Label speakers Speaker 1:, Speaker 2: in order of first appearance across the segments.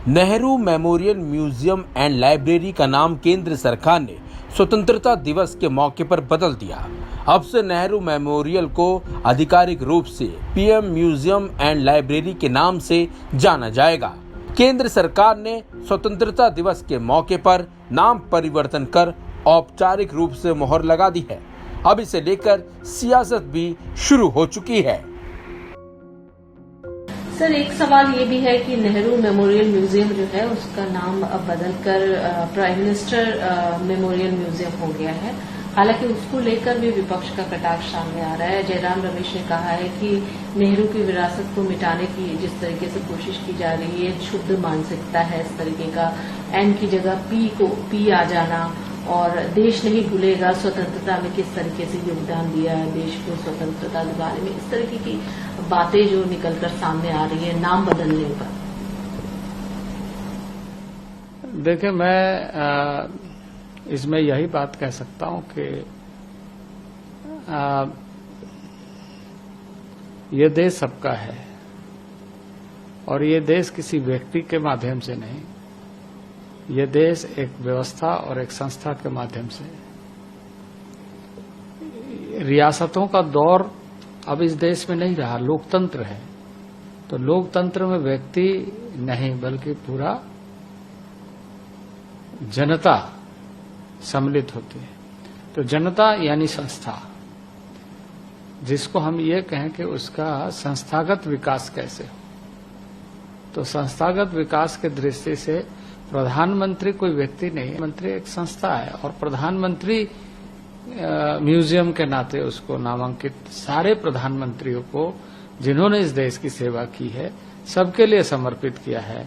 Speaker 1: Nehru memorial museum and library का नाम केंद्र सरकार ने स्वतंत्रता दिवस के मौके पर बदल दिया। अब से नेहरू मेमोरियल को आधिकारिक रूप से पीएम म्यूजियम एंड लाइब्रेरी के नाम से जाना जाएगा। केंद्र सरकार ने स्वतंत्रता दिवस के मौके पर नाम परिवर्तन कर औपचारिक रूप से मोहर लगा दी है। अब इसे लेकर सियासत भी शुरू हो चुकी है।
Speaker 2: सर, एक सवाल ये भी है कि नेहरू मेमोरियल म्यूजियम जो है उसका नाम अब बदलकर प्राइम मिनिस्टर मेमोरियल म्यूजियम हो गया है। हालांकि उसको लेकर भी विपक्ष का कटाक्ष सामने आ रहा है। जयराम रमेश ने कहा है कि नेहरू की विरासत को मिटाने की जिस तरीके से कोशिश की जा रही है, क्षुब्ध मानसिकता है इस तरीके का। एन की जगह पी आ जाना, और देश नहीं भूलेगा स्वतंत्रता में किस तरीके से योगदान दिया है, देश को स्वतंत्रता दिलाने में, इस तरीके की बातें जो निकलकर सामने आ रही है नाम बदलने पर।
Speaker 3: देखिए, मैं इसमें यही बात कह सकता हूं कि ये देश सबका है और ये देश किसी व्यक्ति के माध्यम से नहीं, ये देश एक व्यवस्था और एक संस्था के माध्यम से। रियासतों का दौर अब इस देश में नहीं रहा, लोकतंत्र है। तो लोकतंत्र में व्यक्ति नहीं बल्कि पूरा जनता सम्मिलित होती है। तो जनता यानी संस्था, जिसको हम ये कहें कि उसका संस्थागत विकास कैसे हो। तो संस्थागत विकास के दृष्टि से प्रधानमंत्री कोई व्यक्ति नहीं है, मंत्री एक संस्था है। और प्रधानमंत्री म्यूजियम के नाते उसको नामांकित सारे प्रधानमंत्रियों को जिन्होंने इस देश की सेवा की है सबके लिए समर्पित किया है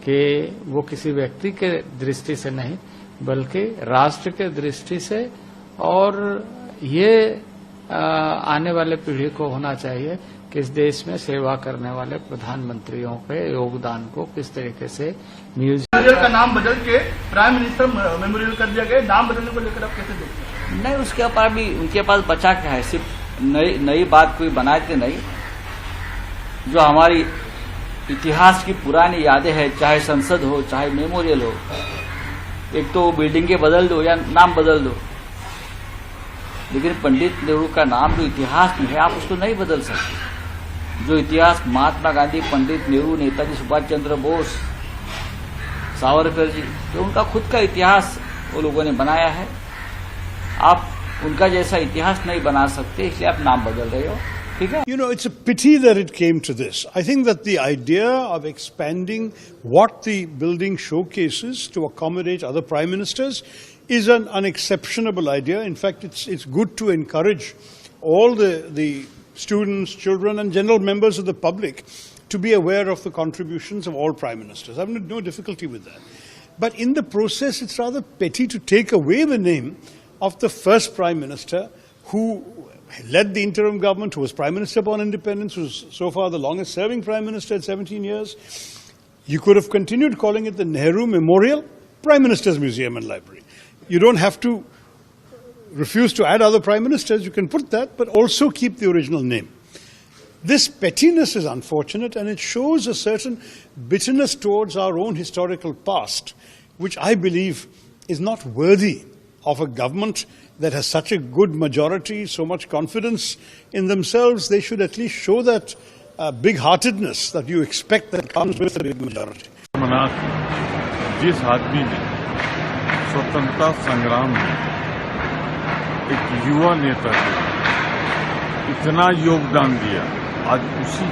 Speaker 3: कि वो किसी व्यक्ति के दृष्टि से नहीं बल्कि राष्ट्र के दृष्टि से। और ये आने वाले पीढ़ी को होना चाहिए कि इस देश में सेवा करने वाले प्रधानमंत्रियों के योगदान को किस तरीके से
Speaker 4: म्यूजियम का नाम बदल के प्राइम मिनिस्टर मेमोरियल कर दिया गया। नाम बदलने को लेकर आप कैसे देखते हैं?
Speaker 5: नहीं, उसके ऊपर भी उनके पास बचा क्या है, सिर्फ नई बात कोई बनाते नहीं। जो हमारी इतिहास की पुरानी यादें हैं, चाहे संसद हो चाहे मेमोरियल हो, एक तो बिल्डिंग के बदल दो या नाम बदल दो, लेकिन पंडित नेहरू का नाम जो इतिहास में है आप उसको नहीं बदल सकते। जो इतिहास महात्मा गांधी, पंडित नेहरू, नेताजी सुभाष चंद्र बोस, सावरकर जी, जो उनका खुद का इतिहास वो लोगों ने बनाया है, आप उनका जैसा इतिहास नहीं बना सकते, इसलिए आप नाम बदल रहे हो।
Speaker 6: You know, it's a pity that it came to this. I think that the idea of expanding what the building showcases to accommodate other prime ministers is an unexceptionable idea. In fact, it's good to encourage all the students, children, and general members of the public to be aware of the contributions of all prime ministers. I have no difficulty with that. But in the process, it's rather petty to take away the name of the first prime minister who led the interim government, who was prime minister upon independence, who was so far the longest serving prime minister at 17 years. You could have continued calling it the Nehru Memorial Prime Minister's Museum and Library. You don't have to refuse to add other prime ministers. You can put that, but also keep the original name. This pettiness is unfortunate, and it shows a certain bitterness towards our own historical past, which I believe is not worthy of a government that has such a good majority, so much confidence in themselves. They should at least show that big-heartedness that you expect that comes with a big majority.
Speaker 7: जिस आदमी ने स्वतंत्रता संग्राम में एक युवा नेता को इतना योगदान दिया, आज उसी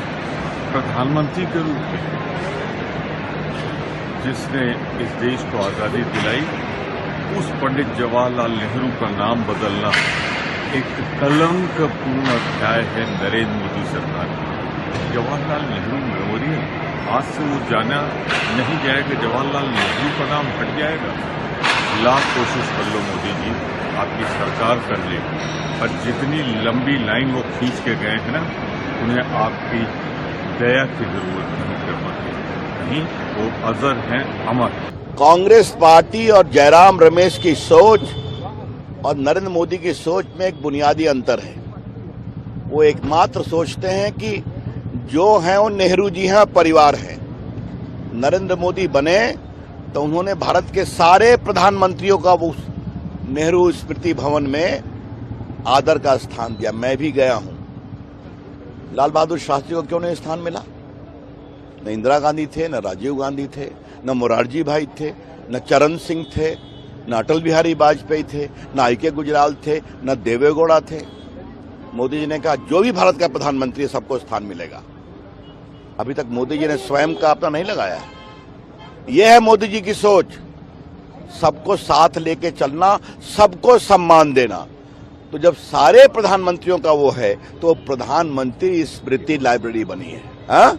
Speaker 7: प्रधानमंत्री के रूप में जिसने इस देश को आजादी दिलाई, उस पंडित जवाहरलाल नेहरू का नाम बदलना एक कलंकपूर्ण अध्याय है नरेंद्र मोदी सरकार का। जवाहरलाल नेहरू मेमोरियल आज से वो जाना नहीं जाएगा, जवाहरलाल नेहरू का नाम हट जाएगा। लाख कोशिश कर लो मोदी जी, आपकी सरकार कर ले, और जितनी लंबी लाइन वो खींच के गए हैं ना, उन्हें आपकी दया की जरूरत नहीं करवाती, नहीं, वो अजर हैं, अमर।
Speaker 8: कांग्रेस पार्टी और जयराम रमेश की सोच और नरेंद्र मोदी की सोच में एक बुनियादी अंतर है। वो एकमात्र सोचते हैं कि जो हैं वो नेहरू जी हैं, परिवार हैं। नरेंद्र मोदी बने तो उन्होंने भारत के सारे प्रधानमंत्रियों का वो नेहरू स्मृति भवन में आदर का स्थान दिया। मैं भी गया हूं। लाल बहादुर शास्त्री को क्यों नहीं स्थान मिला? न इंदिरा गांधी थे, न राजीव गांधी थे, न मोरारजी भाई थे, न चरण सिंह थे, न अटल बिहारी वाजपेयी थे, न आई.के. गुजराल थे, न देवेगौड़ा थे। मोदी जी ने कहा जो भी भारत का प्रधानमंत्री है सबको स्थान मिलेगा। अभी तक मोदी जी ने स्वयं का अपना नहीं लगाया है। यह है मोदी जी की सोच, सबको साथ लेके चलना, सबको सम्मान देना। तो जब सारे प्रधानमंत्रियों का वो है तो प्रधानमंत्री स्मृति लाइब्रेरी बनी है। हा?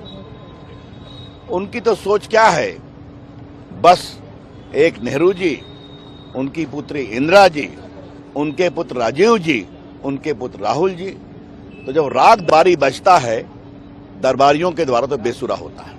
Speaker 8: उनकी तो सोच क्या है, बस एक नेहरू जी, उनकी पुत्री इंदिरा जी, उनके पुत्र राजीव जी, उनके पुत्र राहुल जी। तो जब राग दरबारी बजता है दरबारियों के द्वारा तो बेसुरा होता है।